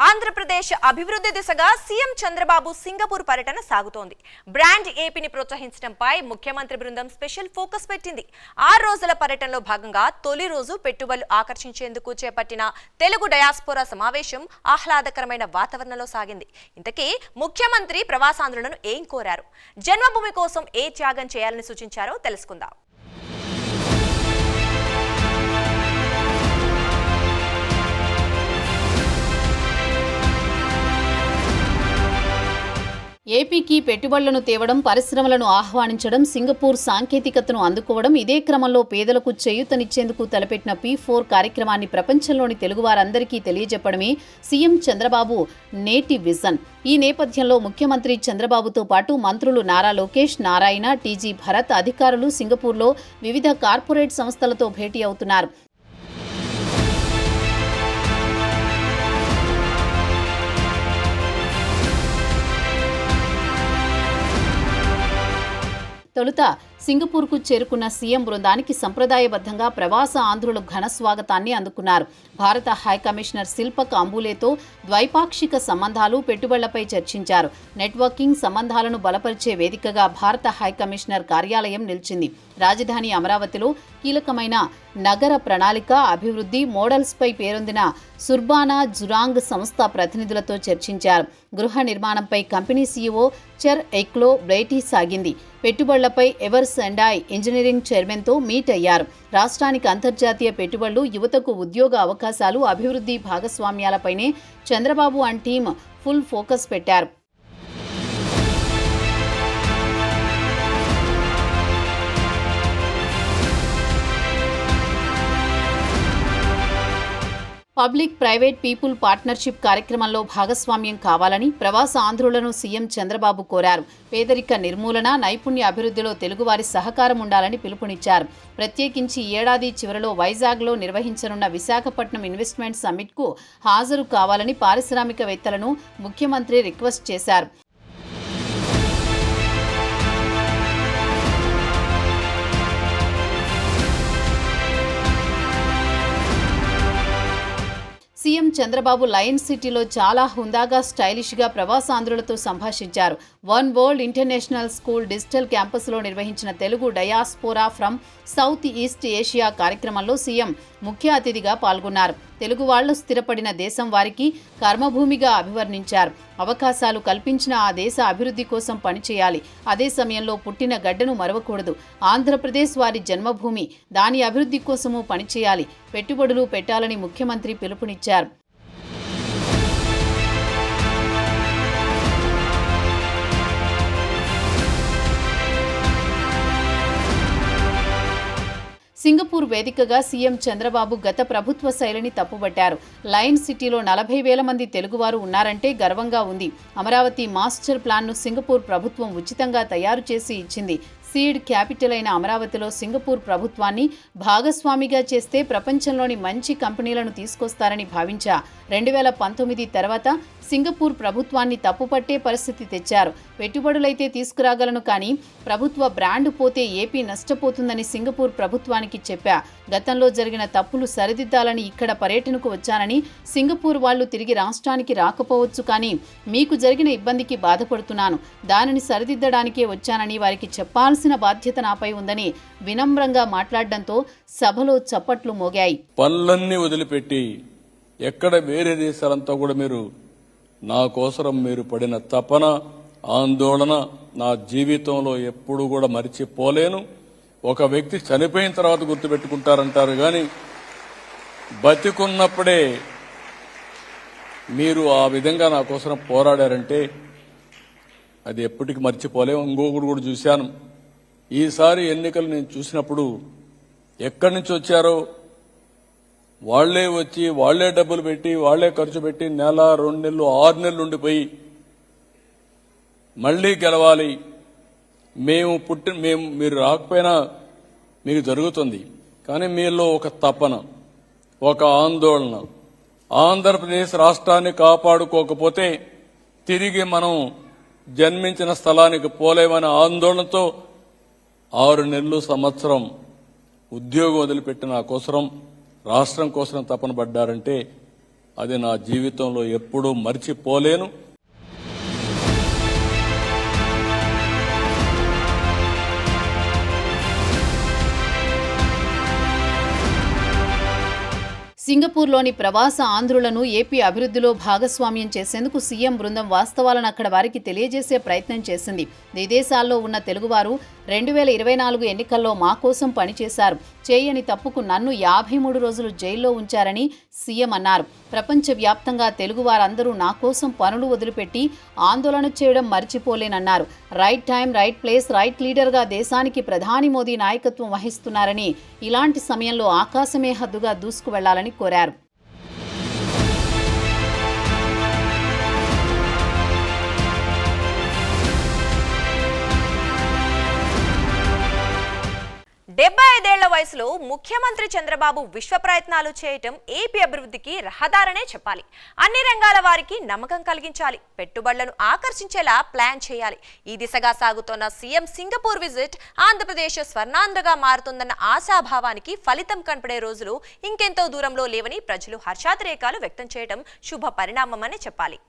ఆంధ్రప్రదేశ్ అభివృద్ధి దిశగా CM Chandrababu Singapore పర్యటన సాగుతోంది. బ్రాండ్ ఏపీని ప్రోత్సహించడంపై ముఖ్యమంత్రి బృందం స్పెషల్ ఫోకస్ పెట్టింది. 6 రోజుల పర్యటనలో భాగంగా తొలి రోజు పెట్టుబడులు ఆకర్షించేందుకు చేపట్టిన తెలుగు డయాస్పోరా సమావేశం ఆహ్లాదకరమైన వాతావరణంలో సాగింది. ఇంతకీ ముఖ్యమంత్రి ప్రవాసాంధ్రులను ఏం కోరారు, జన్మభూమి కోసం ఏ త్యాగం చేయాలని సూచించారో తెలుసుకుందాం. ఏపీకి పెట్టుబడులను తేవడం, పరిశ్రమలను ఆహ్వానించడం, సింగపూర్ సాంకేతికతను అందుకోవడం, ఇదే క్రమంలో పేదలకు చేయూతనిచ్చేందుకు తలపెట్టిన P4 కార్యక్రమాన్ని ప్రపంచంలోని తెలుగువారందరికీ తెలియజెప్పడమే సీఎం చంద్రబాబు నేటి విజన్. ఈ నేపథ్యంలో ముఖ్యమంత్రి చంద్రబాబుతో పాటు మంత్రులు నారా లోకేష్, నారాయణ, టీజీ భరత్ అధికారులు సింగపూర్లో వివిధ కార్పొరేట్ సంస్థలతో భేటీ అవుతున్నారు. తొలుత సింగపూర్కు చేరుకున్న సీఎం బృందానికి సంప్రదాయబద్ధంగా ప్రవాస ఆంధ్రులు ఘన స్వాగతాన్ని అందుకున్నారు. భారత హైకమిషనర్ శిల్పక్ అంబులేతో ద్వైపాక్షిక సంబంధాలు, పెట్టుబడులపై చర్చించారు. నెట్వర్కింగ్ సంబంధాలను బలపరిచే వేదికగా భారత హైకమిషనర్ కార్యాలయం నిలిచింది. రాజధాని అమరావతిలో కీలకమైన నగర ప్రణాళిక, అభివృద్ధి మోడల్స్పై పేరొందిన సుర్బానా జురాంగ్ సంస్థ ప్రతినిధులతో చర్చించారు. గృహ నిర్మాణంపై కంపెనీ సీఈఓ చర్ ఎక్లో భేటీ సాగింది. పెట్టుబడులపై ఎవర్ సెండాయ్ ఇంజనీరింగ్ చైర్మన్తో మీట్ అయ్యారు. రాష్ట్రానికి అంతర్జాతీయ పెట్టుబడులు, యువతకు ఉద్యోగ అవకాశాలు, అభివృద్ధి భాగస్వామ్యాలపైనే Chandrababu and team full focus పెట్టారు. పబ్లిక్ ప్రైవేట్ పీపుల్ పార్ట్నర్షిప్ కార్యక్రమంలో భాగస్వామ్యం కావాలని ప్రవాస ఆంధ్రులను సీఎం చంద్రబాబు కోరారు. పేదరిక నిర్మూలన, నైపుణ్య అభివృద్ధిలో తెలుగువారి సహకారం ఉండాలని పిలుపునిచ్చారు. ప్రత్యేకించి ఏడాది చివరిలో వైజాగ్లో నిర్వహించనున్న విశాఖపట్నం ఇన్వెస్ట్మెంట్ సమ్మిట్కు హాజరు కావాలని పారిశ్రామికవేత్తలను ముఖ్యమంత్రి రిక్వెస్ట్ చేశారు. సీఎం చంద్రబాబు లయన్స్ సిటీలో చాలా హుందాగా, స్టైలిష్గా ప్రవాసాంధ్రులతో సంభాషించారు. One world international school digital క్యాంపస్లో నిర్వహించిన Telugu diaspora from south east Asia కార్యక్రమంలో సీఎం ముఖ్య అతిథిగా పాల్గొన్నారు. తెలుగు వాళ్లు స్థిరపడిన దేశం వారికి కర్మభూమిగా అభివర్ణించారు. అవకాశాలు కల్పించిన ఆ దేశ అభివృద్ధి కోసం పనిచేయాలి. అదే సమయంలో పుట్టిన గడ్డను మరవకూడదు. ఆంధ్రప్రదేశ్ వారి జన్మభూమి, దాని అభివృద్ధి కోసము పనిచేయాలి. పెట్టుబడులు పెట్టాలని ముఖ్యమంత్రి పిలుపునిచ్చారు. సింగపూర్ వేదికగా సీఎం చంద్రబాబు గత ప్రభుత్వ శైలిని తప్పుబట్టారు. లయన్స్ సిటీలో 40,000 మంది తెలుగువారు ఉన్నారంటే గర్వంగా ఉంది. అమరావతి మాస్టర్ ప్లాన్ను సింగపూర్ ప్రభుత్వం ఉచితంగా తయారు చేసి ఇచ్చింది. సీడ్ క్యాపిటల్ అయిన అమరావతిలో సింగపూర్ ప్రభుత్వాన్ని భాగస్వామిగా చేస్తే ప్రపంచంలోని మంచి కంపెనీలను తీసుకొస్తారని భావించా. 2019 తర్వాత సింగపూర్ ప్రభుత్వాన్ని తప్పుపట్టే పరిస్థితి తెచ్చారు. పెట్టుబడులైతే తీసుకురాగలను, కానీ ప్రభుత్వ బ్రాండ్ పోతే ఏపీ నష్టపోతుందని సింగపూర్ ప్రభుత్వానికి చెప్పా. గతంలో జరిగిన తప్పులు సరిదిద్దాలని ఇక్కడ పర్యటనకు వచ్చానని, సింగపూర్ వాళ్లు తిరిగి రాష్ట్రానికి రాకపోవచ్చు, కానీ మీకు జరిగిన ఇబ్బందికి బాధపడుతున్నాను, దానిని సరిదిద్దడానికే వచ్చానని వారికి చెప్పాల్సిన బాధ్యత నాపై ఉందని వినమ్రంగా మాట్లాడడంతో సభలో చప్పట్లు మోగాయి. పనులన్నీ వదిలిపెట్టి ఎక్కడ వేరే దేశాలంతా కూడా నా కోసరం మీరు పడిన తపన, ఆందోళన నా జీవితంలో ఎప్పుడు కూడా మరిచిపోలేను. ఒక వ్యక్తి చనిపోయిన తర్వాత గుర్తుపెట్టుకుంటారంటారు, కానీ బతికున్నప్పుడే మీరు ఆ విధంగా నా కోసం పోరాడారంటే అది ఎప్పటికీ మర్చిపోలేము. ఇంకొకటి కూడా చూశాను. ఈసారి ఎన్నికలు నేను చూసినప్పుడు ఎక్కడి నుంచి వచ్చారో వాళ్లే వచ్చి, వాళ్లే డబ్బులు పెట్టి, వాళ్లే ఖర్చు పెట్టి 1, 2 నెలలు, 6 నెలలు ఉండిపోయి మళ్లీ గెలవాలి, మీరు రాకపోయినా మీకు జరుగుతుంది, కానీ మీలో ఒక తపన, ఒక ఆందోళన, ఆంధ్రప్రదేశ్ రాష్ట్రాన్ని కాపాడుకోకపోతే తిరిగి మనం జన్మించిన స్థలానికి పోలేమనే ఆందోళనతో 6 నెలలు, సంవత్సరం ఉద్యోగం వదిలిపెట్టి నా కోసరం, రాష్ట్రం కోసం తపన పడ్డారంటే అది నా జీవితంలో ఎప్పుడూ మర్చిపోలేను. సింగపూర్లోని ప్రవాస ఆంధ్రులను ఏపీ అభివృద్ధిలో భాగస్వామ్యం చేసేందుకు సీఎం బృందం వాస్తవాలను అక్కడ వారికి తెలియజేసే ప్రయత్నం చేసింది. విదేశాల్లో ఉన్న తెలుగువారు 2024 ఎన్నికల్లో మా కోసం పనిచేశారు. చేయని తప్పుకు నన్ను 53 రోజులు జైల్లో ఉంచారని సీఎం అన్నారు. ప్రపంచవ్యాప్తంగా తెలుగువారందరూ నా కోసం పనులు వదిలిపెట్టి ఆందోళన చేయడం మర్చిపోలేనన్నారు. Right time, right place, right లీడర్గా దేశానికి ప్రధాని మోదీ నాయకత్వం వహిస్తున్నారని, ఇలాంటి సమయంలో ఆకాశమే హద్దుగా దూసుకు వెళ్లాలని కోరారు. డెబ్బై 55 వయసులో ముఖ్యమంత్రి చంద్రబాబు విశ్వ ప్రయత్నాలు చేయటం ఏపీ అభివృద్ధికి రహదారనే చెప్పాలి. అన్ని రంగాల వారికి నమ్మకం కలిగించాలి, పెట్టుబడులను ఆకర్షించేలా ప్లాన్ చేయాలి. ఈ దిశగా సాగుతోన్న సీఎం సింగపూర్ విజిట్ ఆంధ్రప్రదేశ్ స్వర్ణాంధ్రగా మారుతుందన్న ఆశాభావానికి ఫలితం కనపడే రోజులు ఇంకెంతో దూరంలో లేవని ప్రజలు హర్షాతిరేకాలు వ్యక్తం చేయడం శుభ పరిణామమని చెప్పాలి.